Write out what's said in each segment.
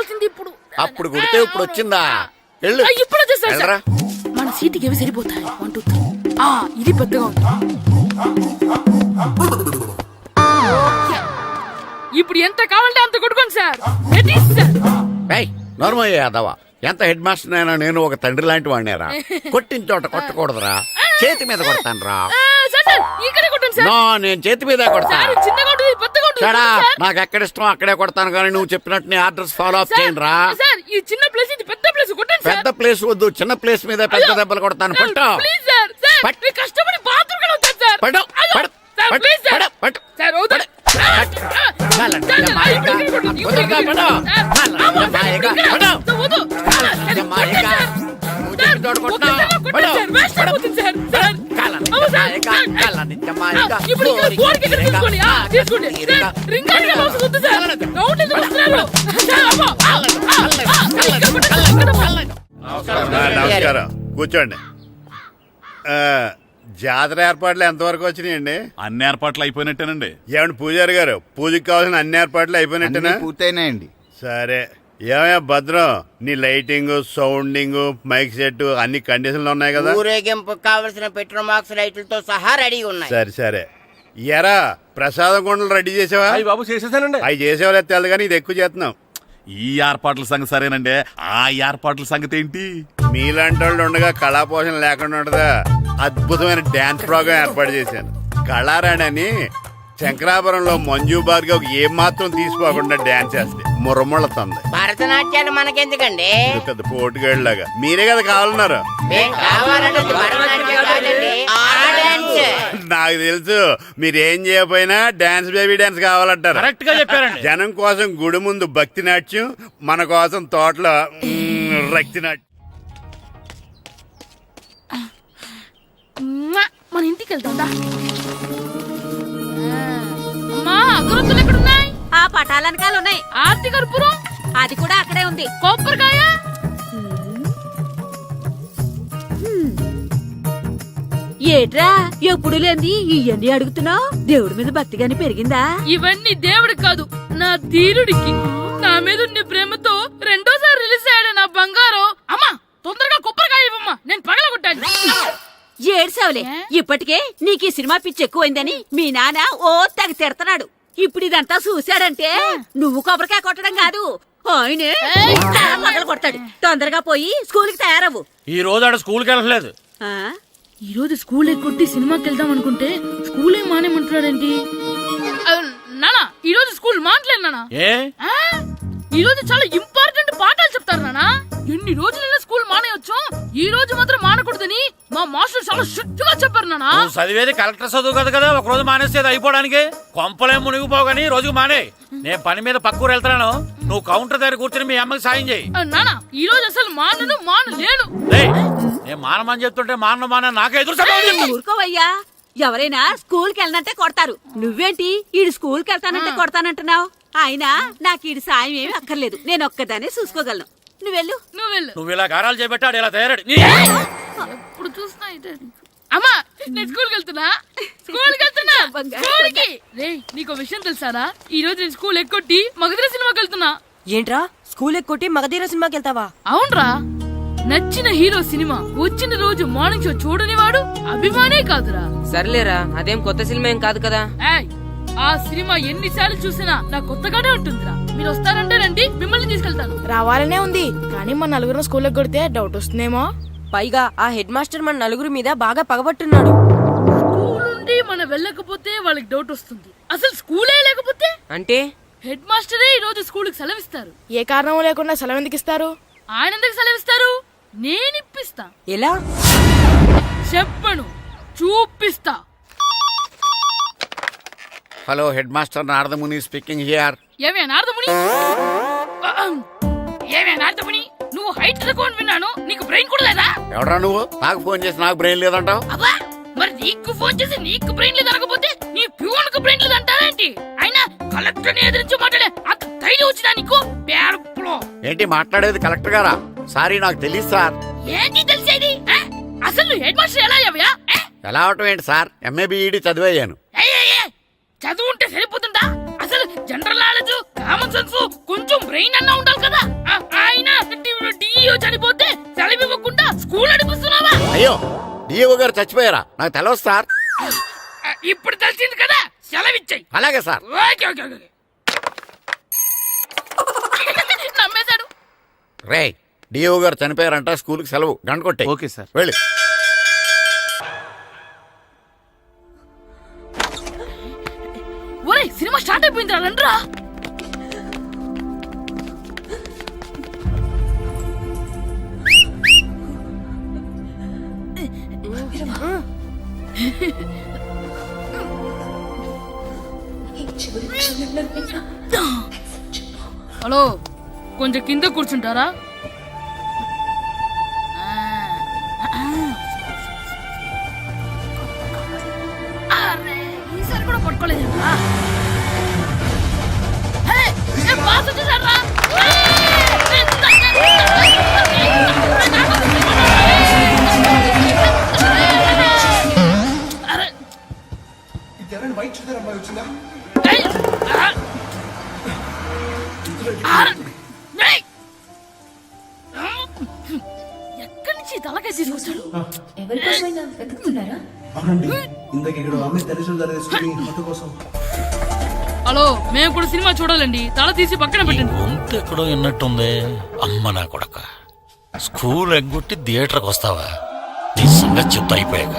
రావాల్సింది ఇప్పుడు. అప్పుడు కొడితే ఇప్పుడు వచ్చిందా? వెళ్ళు. ఇప్పుడు వచ్చేసారు వెళ్ళరా. మన సీటుకి ఏవి సరిపోతాయి? 1 2 3. ఇది పెద్దగా ఉంది. ఇప్పుడు ఎంత కావాలంటే అంత కొట్టుకోండి sir. Ready sir. Normayya Yadava, ఎంత హెడ్ మాస్టర్ అయినా నేను ఒక తండ్రి లాంటి వాడినేరా. కొట్టిన చోట కొట్టకూడదురా, చేతి మీద కొడతాను రా. ఇక్కడ కొట్టండి సార్. నేను చేతి మీద కొడతా. చిన్నగా ఉంటుంది, పెద్దగా ఉంటుంది. నాకు ఎక్కడ ఇష్టం అక్కడే కొడతాను, కానీ నువ్వు చెప్పినట్టు నీ ఆర్డర్స్ ఫాలో అప్ చేయను రా. సార్ ఈ చిన్న ప్లేస్ ఇది పెద్ద ప్లేస్ కొట్టండి. పెద్ద ప్లేస్ వద్దు, చిన్న ప్లేస్ మీద పెద్ద దెబ్బలు కొడతాను. పట్టు. Please sir. సార్ మీరు కష్టపడి బాత్రూమ్ కూడా వచ్చారు సార్. పట్టు. Sir please sir. సార్ వద్దు. నమస్కారం, కూర్చోండి. జాతర ఏర్పాట్లు ఎంతవరకు వచ్చినాయండి? అన్ని ఏర్పాట్లు అయిపోయినట్టేనండి. ఏమండి పూజారి గారు, పూజకి కావాల్సిన అన్ని ఏర్పాట్లు అయిపోయినట్టేనా? పూర్తయినాయండి. సరే. ఏమయ్యా భద్రం, నీ లైటింగ్, సౌండింగ్, మైక్ సెట్ అన్ని కండిషన్లు ఉన్నాయి కదా? ఊరేగింపు కావలసిన పెట్రోల్ మార్క్స్ లైట్లతో సహా రెడీ ఉన్నాయి. సరే సరే. ఎరా ప్రసాదం కొండలు రెడీ చేసావా? బాబు చేసేసానండి. అవి చేసేవాళ్ళు తెలదు కానీ ఇది ఎక్కువ చేస్తున్నాం. ఈ ఏర్పాట్ల సంగతి సరేనండి, ఆ ఏర్పాట్ల సంగతి ఏంటి? మీలాంటి వాళ్ళు ఉండగా కళాపోషణ లేకుండా ఉండదా? అద్భుతమైన డాన్స్ ప్రోగ్రాం ఏర్పాటు చేశాను. కళారాణి అని శంకరాపురంలో మంజు భార్గవ్ ఏం మాత్రం తీసుకోకుండా డాన్స్ చేస్తే మురముళ్ళతుంది. భరతనాట్యాలు మనకెందుకండి? పెద్ద పోటుగాళ్ళలాగా మీరే కదా కావాలన్నారు. నాకు తెలుసు, మీరేం చేయకపోయినా డాన్స్ బేబీ డాన్స్ కావాలంటారు. కరెక్ట్ గా చెప్పారండి. జనం కోసం గుడి ముందు భక్తి నాట్యం, మన కోసం తోటలో రక్తి నాట్యం. మన ఇంటికి వెళ్తాం. అమ్మా అగరొత్తులు ఎక్కడున్నాయి? ఆ పటాలనకాలు ఉన్నాయి. ఆర్తి కర్పూరం అది కూడా అక్కడే ఉంది. కొబ్బరికాయ ఏట్రా ఎప్పుడు లేంది ఇవన్నీ అడుగుతున్నావు? దేవుడి మీద భక్తి గాని పెరిగిందా? ఇవన్నీ దేవుడికి కాదు, నా ధీరుడికి. నా మీద ఉన్న ప్రేమతో రెండోసారి రిలీజ్ అయ్యాడు నా బంగారం. అమ్మా తొందరగా కొబ్బరికాయ ఇవ్వమ్మా, నేను పగలగొట్టాను. ఏడ్సావులే, ఇప్పటికే నీకు ఈ సినిమా పిచ్చి ఎక్కువైందని మీ నాన్న ఓ తెగ తిడతాడు. ఇప్పుడు ఇదంతా చూశాడంటే నువ్వు కొబ్బరికాయ కొట్టడం కాదు, ఆయనే పగల కొడతాడు. తొందరగా పోయి స్కూల్ కి తయారవు. ఈ రోజు ఆడ స్కూల్కి వెళ్ళలేదు. ఈ రోజు స్కూల్ ఎక్కొట్టి సినిమాకి వెళ్దాం అనుకుంటే స్కూల్ ఏం మానేమంటున్నాడేంటి? నానా ఈ రోజు స్కూల్ మానట్లేదు నానా. ఏ ఈ రోజు చాలా ఇంపార్టెంట్ పాఠాలు చెప్తారు నానా. ఎన్ని రోజులైనా స్కూల్ మానేయొచ్చు, ఈ రోజు మాత్రం మానకూడదని మా మాస్టర్ చాలా స్ట్రిక్ట్ గా చెప్పారు నానా. నువ్వు చదివేది కలెక్టర్ చదువు కదా కదా, ఒక రోజు మానేసేది అయిపోవడానికి. కొంపలేం మునిగిపోగాని రోజుకు మానే. నేను పని మీద పక్కూరు వెళ్తాను, నువ్వు కౌంటర్ దగ్గర కూర్చొని మీ అమ్మకి సాయం చేయి. నానా ఈ రోజు అసలు మానలేను. నేను మానమని చెప్తుంటే మాన నాకే ఎదురు. ఊరుకోవయ్యా, ఎవరైనా స్కూల్ కి వెళ్ళనంటే కొడతారు. నువ్వేంటి ఈడు స్కూల్ కి వెళ్తానంటే కొడతానంటున్నావు? అయినా నాకు ఈడు సాయం ఏమి అక్కర్లేదు, నేను ఒక్కదానే చూసుకోగలను. నువ్వెళ్ళు. నువ్వు ఇలా గారాలు చేపెట్టాడు ఇలా తయారాడు. ఎప్పుడు చూసినా ఇదే. అమ్మా నేను స్కూల్కి వెళ్తున్నా. నీకు విషయం తెలుసారా? ఈ రోజు నేను స్కూల్ ఎక్కొట్టి మగధీర సినిమాకి వెళ్తున్నా. ఏంట్రా స్కూల్ ఎక్కొట్టి మగధీర సినిమాకి వెళ్తావా? అవునరా, నచ్చిన హీరో సినిమా వచ్చిన రోజు మార్నింగ్ షో చూడని వాడు అభిమానే కాదురా. సర్లేరా, అదేం కొత్త సినిమా ఏం కాదు కదా. ఆ సినిమా ఎన్నిసార్లు చూసినా నాకు కొత్తగానే ఉంటుందిరా. మీరు వస్తారంటే రండి, మిమ్మల్ని తీసుకెళ్తాను. రావాలనే ఉంది, కానీ మన నలుగురు స్కూల్ కొడితే డౌట్ వస్తుందేమో. పైగా ఆ హెడ్ మాస్టర్ మన నలుగురి మీద బాగా పగబట్టున్నాడు. స్కూల్ నుండి మనం వెళ్ళకపోతే వాళ్ళకి డౌట్ వస్తుంది. అసలు స్కూలే లేకపోతే అంటే హెడ్ మాస్టరే ఈ రోజు స్కూల్కి సెలవిస్తారు. ఏ కారణం లేకుండా సెలవు ఎందుకు ఇస్తారు? ఆయన ఎందుకు సెలవిస్తారు? నేను ఇప్పిస్తా. ఎలా చెప్పను, చూపిస్తా. Hello, head master Naradamuni speaking here. ఏమే నారదముని? నువ్వు హైట్ తక్కువ విన్నాను, నీకు బ్రెయిన్ కూడా లేదా? ఎవడా నువ్వు? నాకు ఫోన్ చేసి నాకు బ్రెయిన్ లేదంటావు? అబ్బా, మరి నీకు ఫోన్ చేసి నీకు బ్రెయిన్ లేదు అనకపోతే నీ ప్యూన్ కు బ్రెయిన్ లేదు అంటారేంటి? అయినా కలెక్టర్ ని ఎదిరించి మాట్లాడే అంత ధైర్యం వచ్చినా నీకు? ఏంటి మాట్లాడేది? కలెక్టర్ గారా? సారీ, నాకు తెలియదు సార్. ఏంటి తెలిసేది? అసలు నువ్వు హెడ్ మాస్టర్ ఎలా అయ్యావా? ఎలా అవటం ఏంటి సార్, ఎంఏ బిఈడి చదివయ్యాను. చదువు ఉంటే సరిపోతుందా? అసలు జనరల్ నాలెడ్జ్, కామన్ సెన్స్, కొంచెం బ్రెయిన్ అన్నా ఉండాలి కదా. డిఓ గారు చచ్చిపోయారా? నాకు తెలవదు సార్. ఇప్పుడు తెలిసింది కదా, సెలవిచ్చాయి. అలాగే సార్. Okay okay okay. నమ్మేశాడు. రే, డిఓ గారు చనిపోయారంట, స్కూల్కి సెలవు, గంట కొట్టే. Okay sir. వెళ్ళి. ఒరేయ్, సినిమా స్టార్ట్ అయిపోయింది, రండ్రా. హలో, కొంచెం కింద కూర్చుంటారా? అరే, ఈసారి కూడా పట్టుకోలేదు. ఎక్కడి నుంచి తలకాయ తీసుకొచ్చాడు? ఎవరికోసమైనా వెతుకుతున్నారా? హలో, మేము కూడా సినిమా చూడాలండి. తల తీసి పక్కన పెట్టండి. గొంతు ఎక్కడో విన్నట్టుంది. అమ్మ నా కొడక, స్కూల్ ఎగ్గొట్టి థియేటర్కి వస్తావా? నీ సంగతి చెప్తా అయిపోయాక.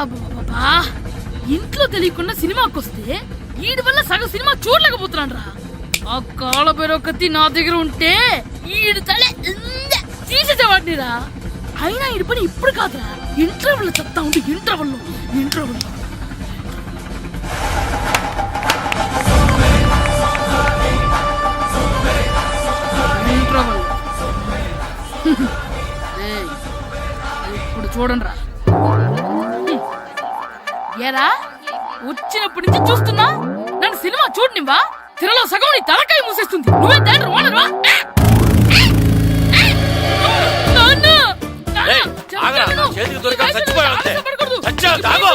అబ్బా, ఇంట్లో తెలియకుండా సినిమాకి వస్తే వీడి వల్ల సగం సినిమా చూడలేకపోతున్నాను రా. ఆ కాళ్ళ బెరొకతి నా దగ్గర ఉంటే ఈడు తలే తీసేసేవాడిని రా. అయినా ఈడి పని ఇప్పుడు కాదురా, ఇంటర్వెల్ చెప్తా ఉంటే ఇంటర్వెల్ ఇప్పుడు చూడండి రా. ఏరా, వచ్చినప్పటి నుంచి చూస్తున్నా, నన్ను సినిమా చూడనివ్వా? తిరలో సగం నీ తలకాయ మూసేస్తుంది. నువ్వే థియేటర్ ఓనర్వా? చేతికి దొరికా చచ్చిపోయావు అంతే. చచ్చావు, తాగు.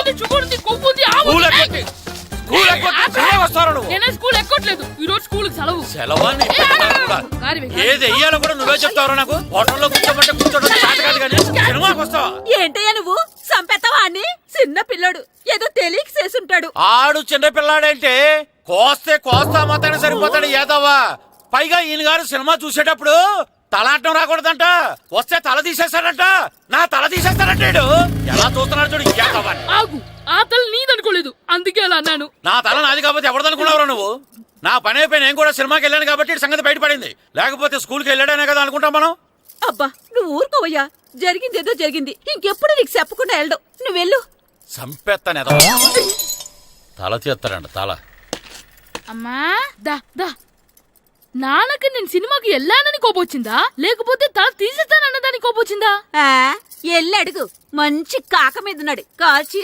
నేనే స్కూల్ ఎక్కట్లేదు, ఈ రోజు స్కూల్ సెలవు. సెలవాన్ని ఏది వెయ్యాలో కూడా నువ్వే చెప్తావు నాకు. హోటల్లో కూర్చోబట్టే కూర్చోడం చేత కాదు కానీ సినిమాకి వస్తావా? ఏంటయ్యా నువ్వు సంపెత్తవా అని? చిన్న పిల్లడు ఏదో తెలియక చేసుంటాడు. ఆడు చిన్న పిల్లాడంటే కోస్తే కోస్తా మాత్రమే సరిపోతాడు ఏదవ్వా. పైగా ఈయన గారు సినిమా చూసేటప్పుడు తలాటం రాకూడదంట, వస్తే తల తీసేస్తాడంట. నా తల తీసేస్తాడంటాడు. ఎలా చూస్తున్నాడు చూడు. ఆగు, ఆ తల నీదనుకోలేదు, అందుకే అలా అన్నాను. నా తల నాది కాబట్టి ఎవరిదనుకున్నావురా నువ్వు? నా పని అయిపోయి నేను కూడా సినిమాకి వెళ్ళాను కాబట్టి సంగతి బయటపడింది. లేకపోతే స్కూల్కి వెళ్ళాడనే కదా అనుకుంటాం మనం. అబ్బా, నువ్వు ఊరుకోవయ్యా. జరిగిందేదో జరిగింది, ఇంకెప్పుడు నీకు చెప్పకుండా వెళ్ళడం. నువ్వు వెళ్ళు. సంపెత్తనే తల తీస్తాడంట తల. అమ్మా దా దా. నాన్నకి నేను సినిమాకి వెళ్ళానని కోపొచ్చిందా, లేకపోతే తల తీసేస్తానన్నదాని కోపొచ్చిందా? ఎల్లు అడుగు. మంచి కాక మీద ఉన్నాడు, కాల్చి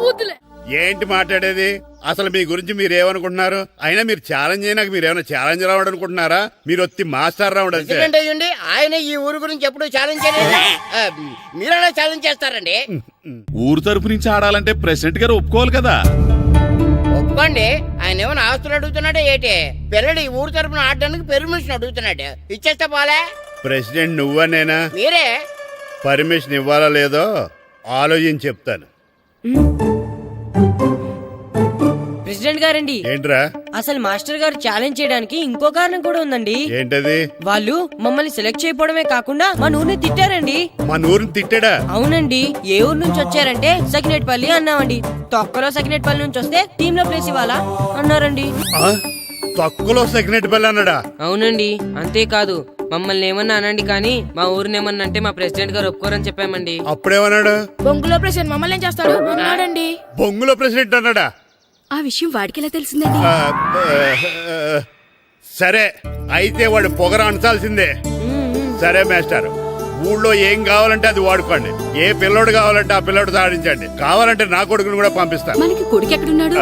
వద్దులే. ఏంటి మాట్లాడేది? అసలు మీ గురించి మీరేమనుకుంటున్నారు? అయినా మీరు ఛాలెంజ్ అయినాక మీరు ఏమైనా ఛాలెంజ్ రావడం అనుకుంటున్నారా? మీరు వచ్చి మాస్టర్ రావడం అంతే. అయ్యండి, ఆయన ఈ ఊరు గురించి ఎప్పుడు ఛాలెంజ్ చేయలేదు. మీరెలా ఛాలెంజ్ చేస్తారండి? ఊరు తరపు నుంచి ఆడాలంటే ప్రెసిడెంట్ గారు ఒప్పుకోవాలి కదా. ఒప్పుకోండి. ఆయన ఏమైనా ఆస్తులు అడుగుతున్నాడే ఏటి? పిల్లడు ఈ ఊరు తరపున ఆడడానికి పెర్మిషన్ అడుగుతున్నాడు, ఇచ్చేస్తే పోలే. ప్రెసిడెంట్ నువ్వా నేనా? మీరే. పర్మిషన్ ఇవ్వాలా లేదో ఆలోచించి చెప్తాను. ప్రెసిడెంట్ గారండి, ఏంట్రా? అసలు మాస్టర్ గారు ఛాలెంజ్ చేయడానికి ఇంకో కారణం కూడా ఉందండి. ఏంటది? వాళ్ళు మమ్మల్ని సెలెక్ట్ చేయకపోవడమే కాకుండా మా ఊరిని తిట్టారండి. మా ఊరిని తిట్టాడా? అవునండి. ఏ ఊరు నుంచి వచ్చారంటే సకినేట్పల్లి అన్నామండి. తొక్కలో సకినేట్పల్లి నుంచి వస్తే టీమ్ లో ప్లేస్ ఇవ్వాలా అన్నారండి. తక్కువలో సెకండ్ బెల్ అన్నాడా? అవునండి. అంతేకాదు, మమ్మల్ని ఏమన్నా అనండి కానీ మా ఊరిని ఏమన్నా అంటే మా ప్రెసిడెంట్ గారు ఒప్పుకోరని చెప్పామండి. అప్పుడేమన్నాడు? బొంగులో ప్రెసిడెంట్ మమ్మల్ని ఏం చేస్తాడు అన్నాడండి. బొంగులో ప్రెసిడెంట్ అన్నాడా? ఆ విషయం వాడికి ఎలా తెలిసిందండి? సరే, అయితే వాడు పొగర అంచాల్సిందే. సరే మాస్టర్, ఊళ్ళో ఏం కావాలంటే అది వాడుకోండి. ఏ పిల్లోడు కావాలంటే ఆ పిల్లోడు సాధించండి. కావాలంటే నా కొడుకుని కూడా పంపిస్తాను. మనకి కొడుకు ఎక్కడున్నాడు?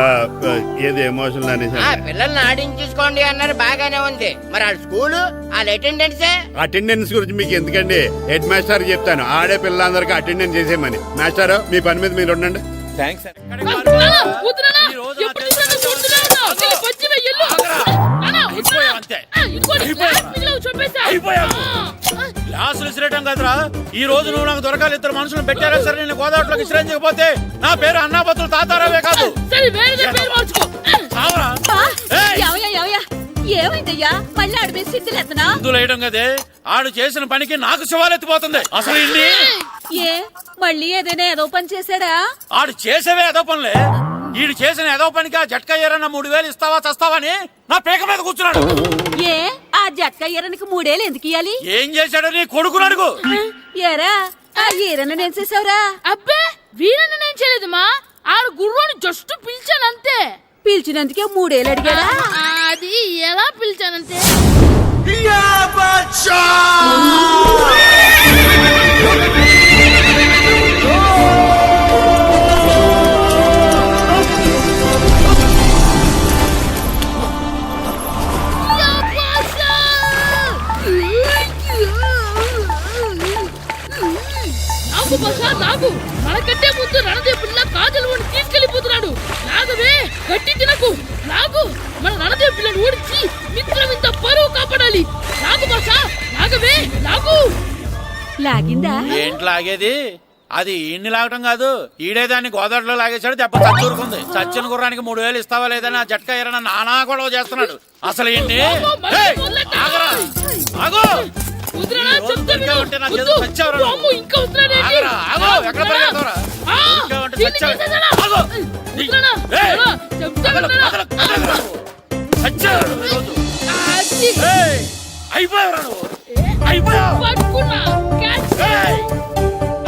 ఏది ఎమోషనల్ అనేసి పిల్లల్ని ఆడించేసుకోండి అన్నారు, బాగానే ఉంది. మరి ఆ స్కూలు వాళ్ళ అటెండెన్స్ గురించి మీకు ఎందుకండి? హెడ్ మాస్టర్ చెప్తాను, ఆడే పిల్లలందరికీ అటెండెన్స్ చేసేయమని. మాస్టర్, మీ పని మీద మీరు ఉండండి. థ్యాంక్స్. గ్లాసులు విసిరేయటం కదరా. ఈ రోజు నువ్వు నాకు దొరకాలి. ఇద్దరు మనుషులు పెట్టారా సరే, నేను గోదావరిలోకి విసిరించకపోతే నా పేరు అన్నాపతులు తాతారావే కాదు. సరే వేరే పేరు మార్చుకో. చావరా. ఏమైందయ్యా మళ్ళీ ఆడిపోయి సిద్ధులు ఎత్తనా? ముందులు వేయడం కదే, ఆడు చేసిన పనికి నాకు శివాలెత్తిపోతుంది. అసలు ఇన్ని ఏ మళ్ళీ ఏదైనా ఏదో పని చేశాడా? ఆడు చేసేవే ఏదో పనులే. ఈడు చేసిన ఏదో పనికి ఆ జట్కా ఏరన్న 3000 ఇస్తావా చస్తావని నా పేక మీద కూర్చున్నాడు. ఏ ఆ జట్కా ఈరనికి 3 ఏళ్ళు ఎందుకు ఇయ్యాలి? ఏం చేశాడో నీ కొడుకుని అడుగు. ఏరా ఆ ఈరన్న నేను చేసావురా? అబ్బే వీరన్న నేను చేయలేదమ్మా, ఆడు గుర్రోని జస్ట్ పిలిచానంతే. పిలిచినందుకే 3 ఏళ్ళు అడిగాడా? అది ఎలా పిలిచానంటే నాగు భాష నాగు, మనకంటే ముందు రణదేవుడిలా కాజల్ వాడిని తీసుకెళ్లిపోతున్నాడు. నాగవే గట్టి తినకు. నాగు మన రణదేవు పిల్లని ఓడించి మిత్రమింత పరువు కాపాడాలి. నాగు భాష నాగవే నాగు. లాగిందా? ఏంటి లాగేది? అది ఈయన్ని లాగటం కాదు, ఈడే దాన్ని గోదావరిలో లాగేశాడు. దెబ్బ చచ్చూరుకుంది. చచ్చిన గుర్రానికి 3000 ఇస్తావా లేదని ఆ జట్కా ఏరన్న నానా గొడవ చేస్తున్నాడు. అసలు ఏంటి? కుదరనా చెప్తే విను. ఉంటే నా చేతిలో చచ్చావురా నువ్వు. అమ్మో, ఇంకా వస్తున్నాడేంటి? ఆగరా, ఆగు. ఎక్కడ పరిగెడతావురా? ఆ, దొరికావంటే దీన్ని చచ్చావు. చేసేసాడా? ఆగు. కుదరనా? ఏయ్. ఎలా? చెప్తే కదలకు, వినరా? కదలకు, కదలకు నువ్వు. చచ్చావు నువ్వు ఈరోజు. అది. ఏయ్, అయిపోయావురా నువ్వు. అయిపోయావు. పట్టుకున్నా. క్యాచ్. ఏయ్.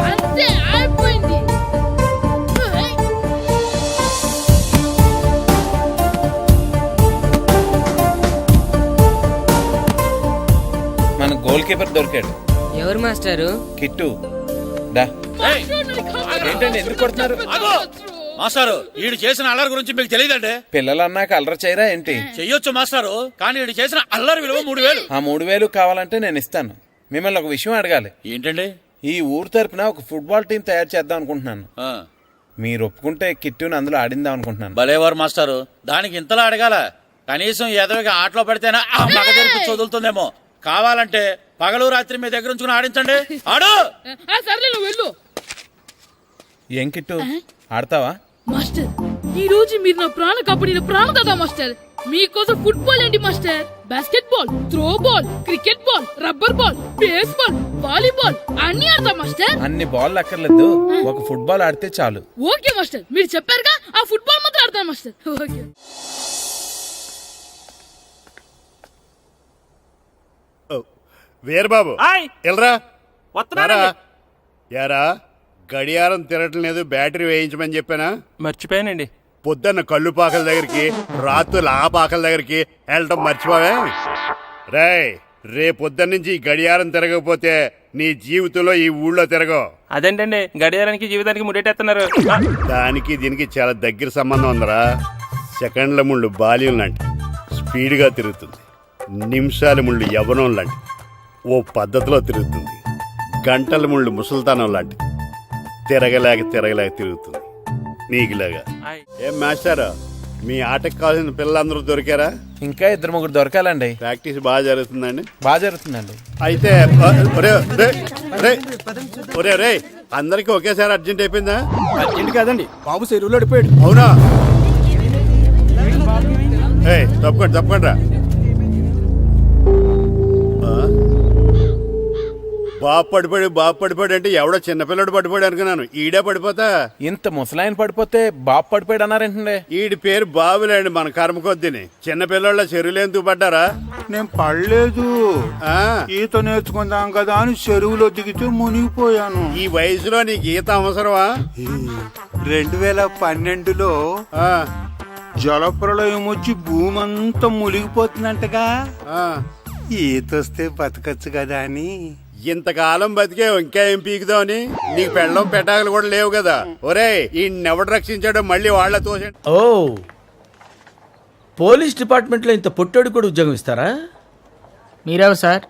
అంతే అయిపోయింది. ఏయ్. మన గోల్ కీపర్ దొరికాడు. ఎవరు మాస్టారు? కిట్టు డా. ఏయ్, ఏంటండి ఎందుకు కొడుతున్నారు? ఆగు. మాస్టారు, ఈడు చేసిన అల్లరి గురించి మీకు తెలియదండి. పిల్లలు అన్నాక అల్లరి చేయరా ఏంటి? చెయ్యొచ్చు మాస్టారు, కానీ ఈడు చేసిన అల్లరి విలువ 3000. ఆ 3000 కావాలంటే నేను ఇస్తాను. మిమ్మల్ని ఒక విషయం అడగాలి. ఏంటండి? ఈ ఊరు తరపున ఒక ఫుట్బాల్ టీం తయారు చేద్దాం అనుకుంటున్నాను. ఆ, మీరు ఒప్పుకుంటే కిట్టుని అందులో ఆడిందాం అనుకుంటున్నాను. భలేవారు మాస్టారు, దానికి ఇంతలా అడగాల? కనీసం ఎదవిగా ఆటలో పడితేనా ఆ మగ తెరిపి వదులుతుందేమో. కావాలంటే పగలు రాత్రి మీ దగ్గర ఉంచుకుని ఆడించండి. ఆడు. ఆ, సర్లే నువ్వు వెళ్ళు. ఏం కిట్టు ఆడతావా? మాస్టర్, ఈ రోజు మీరు నా ప్రాణ కాపాడిన ప్రాణదాత మాస్టర్. మీకోసం ఫుట్బాల్ ఏంటి master, basket ball, throw ball, cricket ball, rubber ball, base ball, volleyball అన్ని ఆడతా మాస్టర్. అన్ని బాల్ అక్కర్లేదు, ఒక ఫుట్బాల్ ఆడితే చాలు. ఓకే మాస్టర్, మీరు చెప్పారుగా, ఆ ఫుట్బాల్ మాత్రం ఆడతాను మాస్టర్. ఓకే. వీరబాబు ఎల్రా యారా, గడియారం తిరగట్లేదు, బ్యాటరీ వేయించమని చెప్పానా? మర్చిపోయానండి. పొద్దున్న కళ్ళు పాకల దగ్గరికి, రాత్రులు ఆ పాకల దగ్గరికి వెళ్ళటం మర్చిపోవే? రేయ్, రేపొద్దున్న నుంచి ఈ గడియారం తిరగకపోతే నీ జీవితంలో ఈ ఊళ్ళో తిరగవు. అదేంటండి గడియారానికి జీవితానికి ముడేటేస్తున్నారు? దానికి దీనికి చాలా దగ్గర సంబంధం ఉందరా. సెకండ్ల ముళ్ళు బాల్యం లాంటి స్పీడ్గా తిరుగుతుంది. నిమిషాల ముళ్ళు యవ్వనం లాంటి ఓ పద్ధతిలో తిరుగుతుంది. గంటల ముళ్ళు ముసల్తానం లాంటి తిరగలేక తిరుగుతుంది నీకులాగా. ఏం మాస్టర్, మీ ఆటకు కావాల్సిన పిల్లలందరూ దొరికారా? ఇంకా 2-3 దొరకాలండి. ప్రాక్టీస్ బాగా జరుగుతుందండి? బాగా జరుగుతుందండి. అయితే ఒరే అందరికి ఒకేసారి అర్జెంట్ అయిపోయిందా? అర్జెంట్ కాదండి బాబు, చెరువులో పడిపోయాడు. అవునా? తప్పకుండా రా. బాబు పడిపోయాడు అంటే ఎవడో చిన్నపిల్లడు పడిపోయాడు అనుకున్నాను. ఈడే పడిపోతా. ఇంత ముసలాయన పడిపోతే బాబు పడిపోయాడు అన్నారేంటండి? ఈడి పేరు బాబులేండి, మన కర్మ కొద్దిని. చిన్నపిల్లల చెరువులు ఎందుకు పడ్డారా? నేను పడలేదు, ఈత నేర్చుకుందాం కదా అని చెరువులో దిగితే మునిగిపోయాను. ఈ వయసులో నీకు ఈత అవసరమా? 2012లో జలప్రళయం వచ్చి భూమి అంతా మునిగిపోతుందంటగా. ఈత వస్తే బతకచ్చు కదా అని. ఇంతకాలం బతికే ఇంకా ఏం పీకుదామని? నీకు పెళ్ళం పెట్టాకలు కూడా లేవు కదా. ఒరే, ఈయనెవడు రక్షించాడో మళ్ళీ వాళ్ళ తోసండి. ఓ, పోలీస్ డిపార్ట్మెంట్ లో ఇంత పొట్టోడు కూడా ఉద్యోగం ఇస్తారా? మీరెవరు సార్?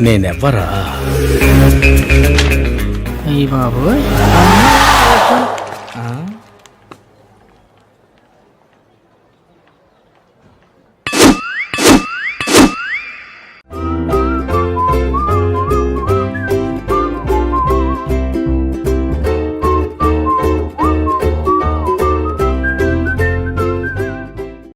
నేనెవ్వరా? అయ్యి బాబు.